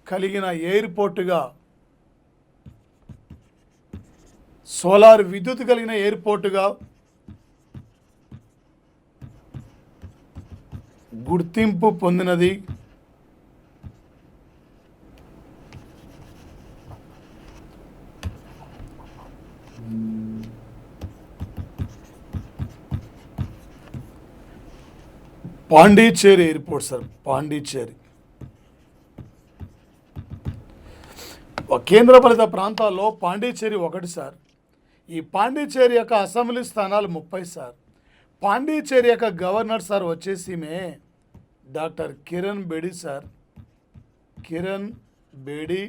కలిగిన ఎయిర్పోర్టుగా, సోలార్ విద్యుత్ కలిగిన ఎయిర్పోర్టుగా గుర్తింపు పొందినది పాండిచ్చేరి ఎయిర్పోర్ట్ సార్. పాండిచ్చేరి కేంద్రపాలిత ప్రాంతాల్లో పాండిచ్చేరి ఒకటి సార్. ఈ పాండిచ్చేరి యొక్క అసెంబ్లీ స్థానాలు 30 సార్. పాండిచ్చేరి యొక్క గవర్నర్ సార్ వచ్చేసి doctor Kiran Bedi sir. Kiran Bedi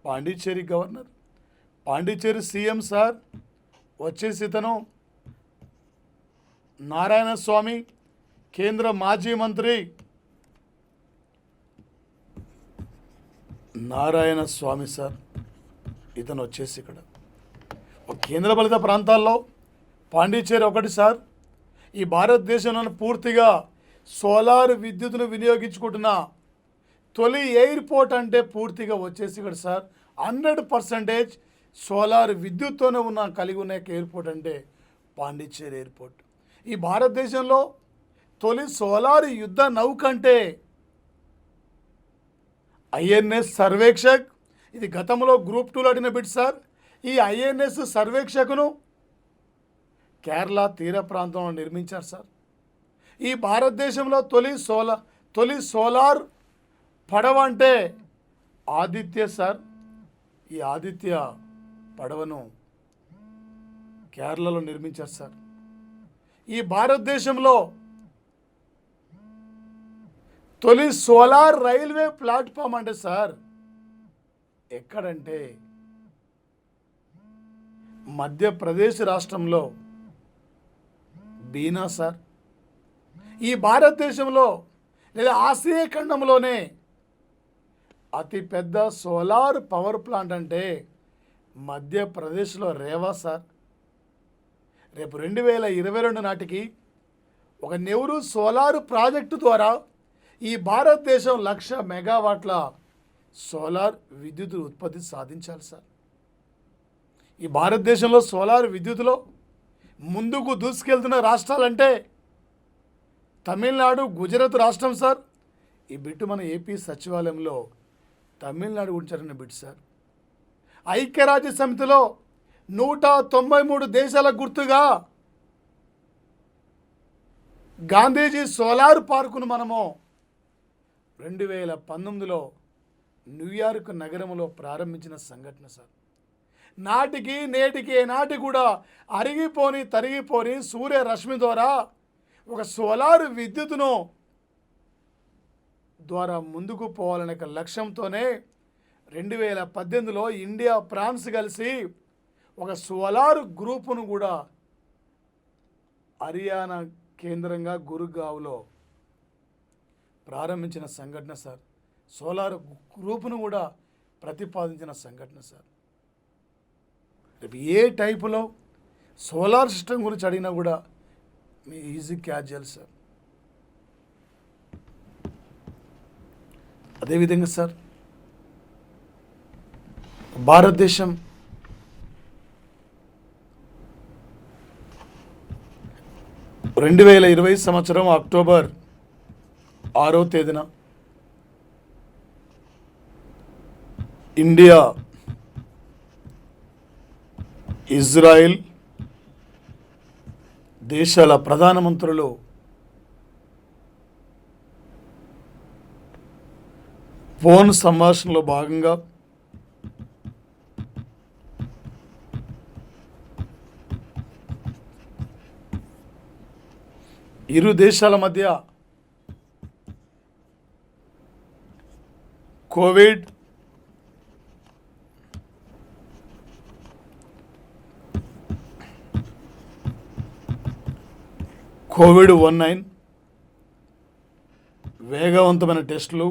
Pondicherry governor. Pondicherry CM sir వచ్చేసి ఇతను నారాయణ స్వామి, కేంద్ర మాజీ మంత్రి నారాయణ స్వామి సార్. ఇతను వచ్చేసి ఇక్కడ కేంద్రపాలిత ప్రాంతాల్లో పాండిచ్చేరి ఒకటి సార్. ఈ భారతదేశంలో పూర్తిగా సోలార్ విద్యుత్తును వినియోగించుకుంటున్న తొలి ఎయిర్పోర్ట్ అంటే పూర్తిగా వచ్చేసి ఇక్కడ సార్ 100% సోలార్ విద్యుత్తోనే కలిగి ఉన్న ఎయిర్పోర్ట్ అంటే పాండిచ్చేరి ఎయిర్పోర్ట్. ఈ భారతదేశంలో తొలి సోలార్ యుద్ధ నౌక అంటే ఐఎన్ఎస్ సర్వేక్షక్. ఇది గతంలో గ్రూప్ 2లో అడిగిన బిట్ సార్. ఈ ఐఎన్ఎస్ సర్వేక్షకును కేరళ తీర ప్రాంతంలో నిర్మించారు సార్. ఈ భారతదేశంలో తొలి సోలార్ పడవ అంటే ఆదిత్య సార్. ఈ ఆదిత్య పడవను కేరళలో నిర్మించారు సార్. ఈ భారతదేశంలో తొలి సోలార్ రైల్వే ప్లాట్ఫామ్ అంటే సార్ ఎక్కడంటే మధ్యప్రదేశ్ రాష్ట్రంలో బీనా సార్. ఈ భారతదేశంలో లేదా ఆసియా ఖండంలోనే అతిపెద్ద సోలార్ పవర్ ప్లాంట్ అంటే మధ్యప్రదేశ్లో రేవా సార్. రేపు 2022 నాటికి ఒక నెహ్రూ సోలార్ ప్రాజెక్టు ద్వారా ఈ భారతదేశం 1,00,000 మెగావాట్ల సోలార్ విద్యుత్ ఉత్పత్తి సాధించాలి సార్. ఈ భారతదేశంలో సోలార్ విద్యుత్తులో ముందుకు దూసుకెళ్తున్న రాష్ట్రాలంటే తమిళనాడు, గుజరాత్ రాష్ట్రం సార్. ఈ బిట్టు మన ఏపీ సచివాలయంలో తమిళనాడు గురించి అడిగిన బిట్ సార్. ఐక్యరాజ్య సమితిలో 193 దేశాల గుర్తుగా గాంధీజీ సోలార్ పార్కును మనము 2019లో న్యూయార్క్ నగరంలో ప్రారంభించిన సంఘటన సార్. నాటికి నేటికి ఏనాటి కూడా అరిగిపోని తరిగిపోని సూర్యరశ్మి ద్వారా ఒక సోలార్ విద్యుత్తును ద్వారా ముందుకు పోవాలనే లక్ష్యంతోనే 2018లో ఇండియా, ఫ్రాన్స్ కలిసి ఒక సోలార్ గ్రూపును కూడా హర్యానా కేంద్రంగా గురుగావ్లో ప్రారంభించిన సంఘటన సార్. సోలార్ గ్రూపును కూడా ప్రతిపాదించిన సంఘటన సార్. రేపు ఏ టైపులో సోలార్ సిస్టమ్ గురించి అడిగినా కూడా మీ ఈజీ క్యాచ్ చేయాలి సార్. అదేవిధంగా సార్ భారతదేశం సంవత్సరం అక్టోబర్ 6వ తేదీన ఇండియా, ఇజ్రాయిల్ దేశాల ప్రధానమంత్రులు ఫోన్ సంభాషణలో భాగంగా ఇరు దేశాల మధ్య కోవిడ్-19 వేగవంతమైన టెస్టులు,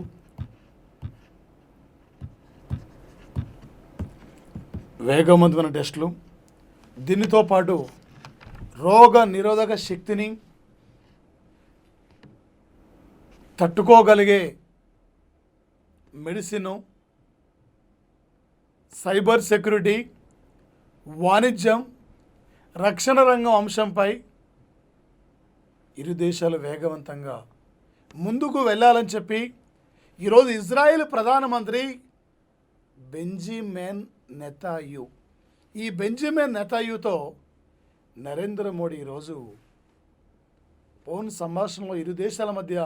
దీనితో పాటు రోగ నిరోధక శక్తిని తట్టుకోగలిగే మెడిసిన్ సైబర్ సెక్యూరిటీ, వాణిజ్యం, రక్షణ రంగం అంశంపై ఇరు దేశాలు వేగవంతంగా ముందుకు వెళ్ళాలని చెప్పి ఈరోజు ఇజ్రాయెల్ ప్రధానమంత్రి బెంజమిన్ నెతన్యాహు, ఈ బెంజమిన్ నెతన్యాహుతో నరేంద్ర మోడీ ఈరోజు ఫోన్ సంభాషణలో ఇరు దేశాల మధ్య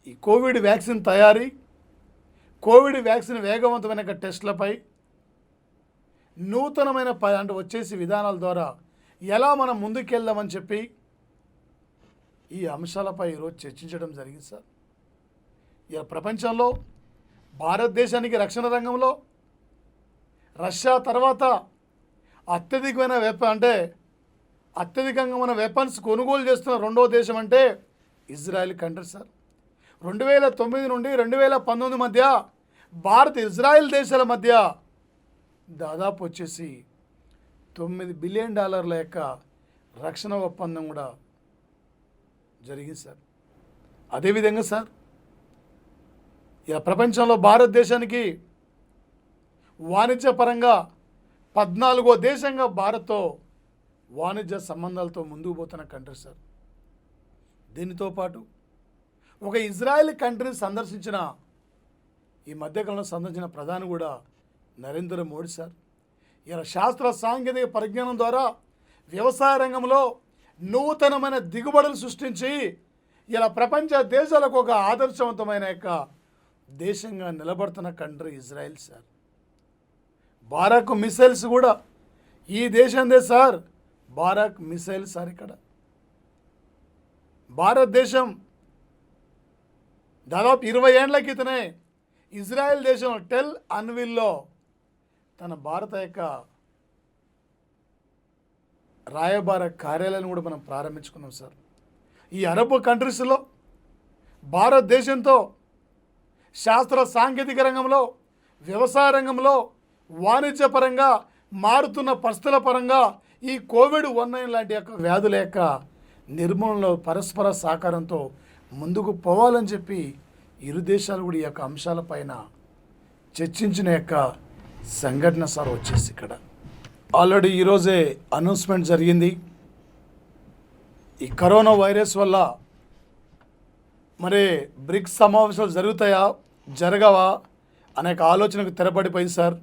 ఈ కోవిడ్ వ్యాక్సిన్ తయారీ, కోవిడ్ వ్యాక్సిన్ వేగవంతమైన టెస్టులపై నూతనమైన అంటే వచ్చేసి విధానాల ద్వారా ఎలా మనం ముందుకెళ్దామని చెప్పి ఈ అంశాలపై ఈరోజు చర్చించడం జరిగింది సార్. ఇక ప్రపంచంలో భారతదేశానికి రక్షణ రంగంలో రష్యా తర్వాత అత్యధికంగా మన వెపన్స్ కొనుగోలు చేస్తున్న రెండో దేశం అంటే ఇజ్రాయెల్ కంట్రీ సార్. 2009 నుండి 2019 మధ్య భారత్ ఇజ్రాయెల్ దేశాల మధ్య దాదాపు వచ్చేసి $9 బిలియన్ యొక్క రక్షణ ఒప్పందం కూడా జరిగింది సార్. అదేవిధంగా సార్ ఇక ప్రపంచంలో భారతదేశానికి వాణిజ్యపరంగా 14వ దేశంగా భారత్తో వాణిజ్య సంబంధాలతో ముందుకు పోతున్న కంట్రీ సార్. దీనితో పాటు ఒక ఇజ్రాయెల్ కంట్రీని సందర్శించిన ఈ మధ్యకాలంలో సందర్శించిన ప్రధాని కూడా నరేంద్ర మోడీ సార్. ఇలా శాస్త్ర సాంకేతిక పరిజ్ఞానం ద్వారా వ్యవసాయ రంగంలో నూతనమైన దిగుబడులు సృష్టించి ఇలా ప్రపంచ దేశాలకు ఒక ఆదర్శవంతమైన దేశంగా నిలబడుతున్న country Israel sir. Barak missiles కూడా ఈ దేశందే సార్. Barak missile sir. ఇక్కడ భారతదేశం దాదాపు 20 ఏళ్ల క్రితమే ఇజ్రాయెల్ దేశం టెల్ అన్విల్లో తన భారత రాయబార కార్యాలయాన్ని కూడా మనం ప్రారంభించుకున్నాం సార్. ఈ అరబ్ కంట్రీస్లో భారతదేశంతో శాస్త్ర సాంకేతిక రంగంలో, వ్యవసాయ రంగంలో, వాణిజ్యపరంగా మారుతున్న పరిస్థితుల పరంగా ఈ కోవిడ్-19 లాంటి వ్యాధుల నిర్మూలనలో పరస్పర సహకారంతో ముందుకు పోవాలని చెప్పి ఇరు దేశాలు కూడా ఈ అంశాలపైన చర్చించిన సంఘటన సార్ వచ్చేసి ఇక్కడ ఆల్రెడీ ఈరోజే అనౌన్స్మెంట్ జరిగింది. ఈ కరోనా వైరస్ వల్ల మరి బ్రిక్స్ సమావేశాలు జరుగుతాయా జరగవా అనే ఆలోచనకు తెరపడిపోయింది సార్.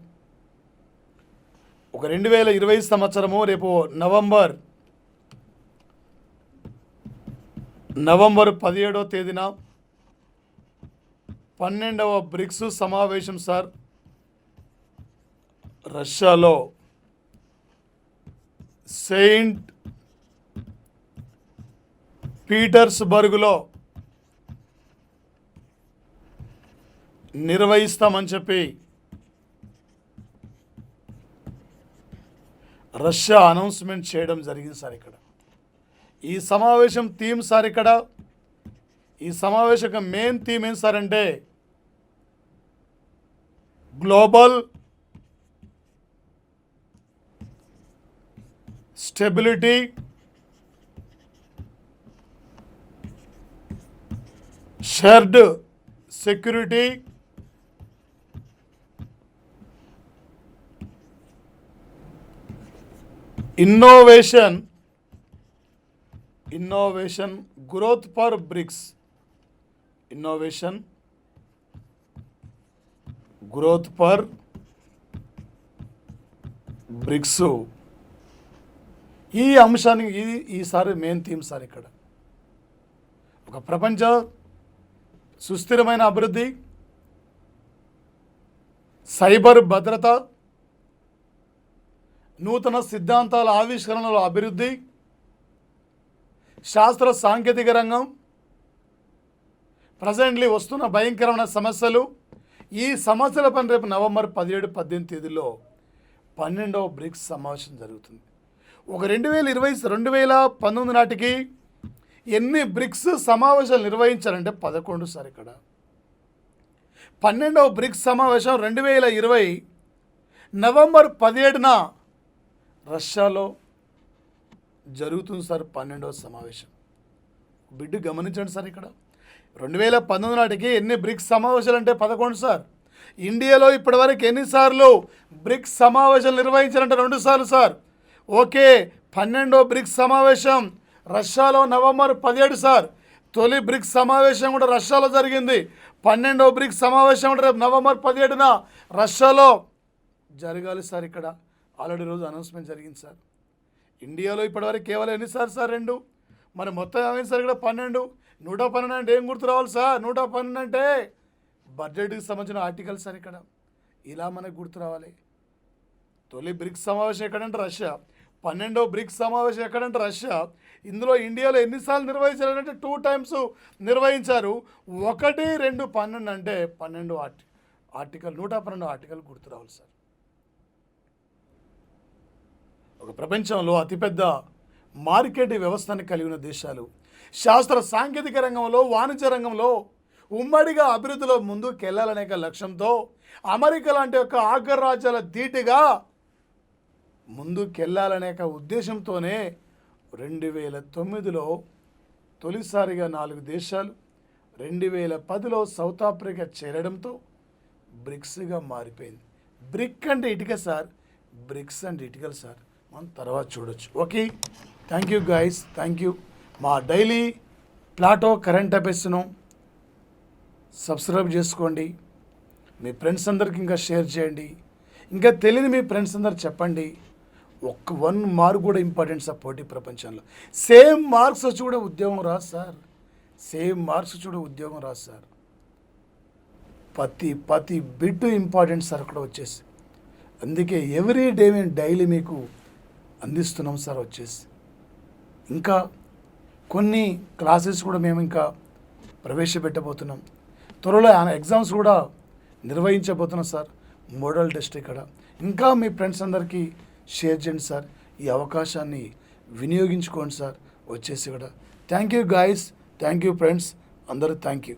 ఒక 2020 సంవత్సరము రేపు నవంబర్ 17వ తేదీన 12వ బ్రిక్స్ సమావేశం సార్ రష్యాలో సెయింట్ పీటర్స్బర్గ్లో నిర్వహిస్తామని చెప్పి రష్యా అనౌన్స్మెంట్ చేయడం జరిగింది సార్. ఇక్కడ ఈ సమావేశం థీమ్ సార్, ఇక్కడ ఈ సమావేశం మెయిన్ థీమ్ ఏం సార్ అంటే global stability, shared security, innovation growth for BRICS. Innovation growth for BRICS ఈ అంశానికి ఈసారి మెయిన్ థీమ్ సార్. ఇక్కడ ఒక ప్రపంచ సుస్థిరమైన అభివృద్ధి, సైబర్ భద్రత, నూతన సిద్ధాంతాల ఆవిష్కరణల అభివృద్ధి, శాస్త్ర సాంకేతిక రంగం, ప్రజెంట్లీ వస్తున్న భయంకరమైన సమస్యలు, ఈ సమస్యలపై రేపు నవంబర్ 17-18 తేదీలో 12వ బ్రిక్స్ సమావేశం జరుగుతుంది. ఒక 2019 నాటికి ఎన్ని బ్రిక్స్ సమావేశాలు నిర్వహించారంటే 11 సార్. ఇక్కడ 12వ బ్రిక్స్ సమావేశం 2020 నవంబర్ 17న రష్యాలో జరుగుతుంది సార్. 12వ సమావేశం బిడ్డు గమనించండి సార్. ఇక్కడ 2019 నాటికి ఎన్ని బ్రిక్స్ సమావేశాలు అంటే 11 సార్. ఇండియాలో ఇప్పటివరకు ఎన్నిసార్లు బ్రిక్స్ సమావేశాలు నిర్వహించారంటే 2 సార్లు సార్. ఓకే, 12వ బ్రిక్స్ సమావేశం రష్యాలో నవంబర్ 17 సార్. తొలి బ్రిక్స్ సమావేశం కూడా రష్యాలో జరిగింది. 12వ బ్రిక్స్ సమావేశం కూడా రేపు నవంబర్ 17న రష్యాలో జరగాలి సార్. ఇక్కడ ఆల్రెడీ రోజు అనౌన్స్మెంట్ జరిగింది సార్. ఇండియాలో ఇప్పటివరకు కేవలం ఎన్నిసార్లు సార్ 2, మరి మొత్తం ఏమైంది సార్ ఇక్కడ 12. 112 అంటే ఏం గుర్తు రావాలి సార్? 112 అంటే బడ్జెట్కి సంబంధించిన ఆర్టికల్ సార్. ఇక్కడ ఇలా మనకు గుర్తు రావాలి. తొలి బ్రిక్స్ సమావేశం ఎక్కడంటే రష్యా, 12వ బ్రిక్స్ సమావేశం ఎక్కడంటే రష్యా. ఇందులో ఇండియాలో ఎన్నిసార్లు నిర్వహించారంటే 2 టైమ్స్ నిర్వహించారు. 1, 2, 12 అంటే 12 ఆర్టికల్ 112 ఆర్టికల్ గుర్తు రావాలి సార్. ఒక ప్రపంచంలో అతిపెద్ద మార్కెట్ వ్యవస్థను కలిగి ఉన్న దేశాలు శాస్త్ర సాంకేతిక రంగంలో, వాణిజ్య రంగంలో ఉమ్మడిగా అభివృద్ధిలో ముందుకు వెళ్ళాలనే లక్ష్యంతో అమెరికా లాంటి ఒక అగ్రరాజ్యాల ధీటుగా ముందుకెళ్ళాలనే ఉద్దేశంతోనే 2009లో తొలిసారిగా 4 దేశాలు, 2010లో సౌత్ ఆఫ్రికా చేరడంతో బ్రిక్స్గా మారిపోయింది. బ్రిక్ అంటే ఇటుక సార్, బ్రిక్స్ అంటే ఇటుకలు సార్. మనం తర్వాత చూడొచ్చు. Okay, thank you guys, thank you. మా డైలీ ప్లాటో కరెంట్ అఫైర్స్ను సబ్స్క్రైబ్ చేసుకోండి. మీ ఫ్రెండ్స్ అందరికి ఇంకా షేర్ చేయండి. ఇంకా తెలియని మీ ఫ్రెండ్స్ అందరు చెప్పండి. 1 మార్క్ కూడా ఇంపార్టెంట్ సార్ పోటీ ప్రపంచంలో. సేమ్ మార్క్స్ వచ్చి కూడా ఉద్యోగం రాదు సార్. సేమ్ మార్క్స్ వచ్చి కూడా ఉద్యోగం రాదు సార్. ప్రతి బిట్ ఇంపార్టెంట్ సార్ అక్కడ వచ్చేసి. అందుకే ఎవ్రీ డే మేము డైలీ మీకు అందిస్తున్నాం సార్ వచ్చేసి. ఇంకా కొన్ని క్లాసెస్ కూడా మేము ఇంకా ప్రవేశపెట్టబోతున్నాం. త్వరలో ఎగ్జామ్స్ కూడా నిర్వహించబోతున్నాం సార్. మోడల్ టెస్ట్ ఇక్కడ. ఇంకా మీ ఫ్రెండ్స్ అందరికీ షేర్ చేయండి సార్. ఈ అవకాశాన్ని వినియోగించుకోండి సార్ వచ్చేసి కూడా. Thank you guys, thank you friends అందరూ, థ్యాంక్ యూ.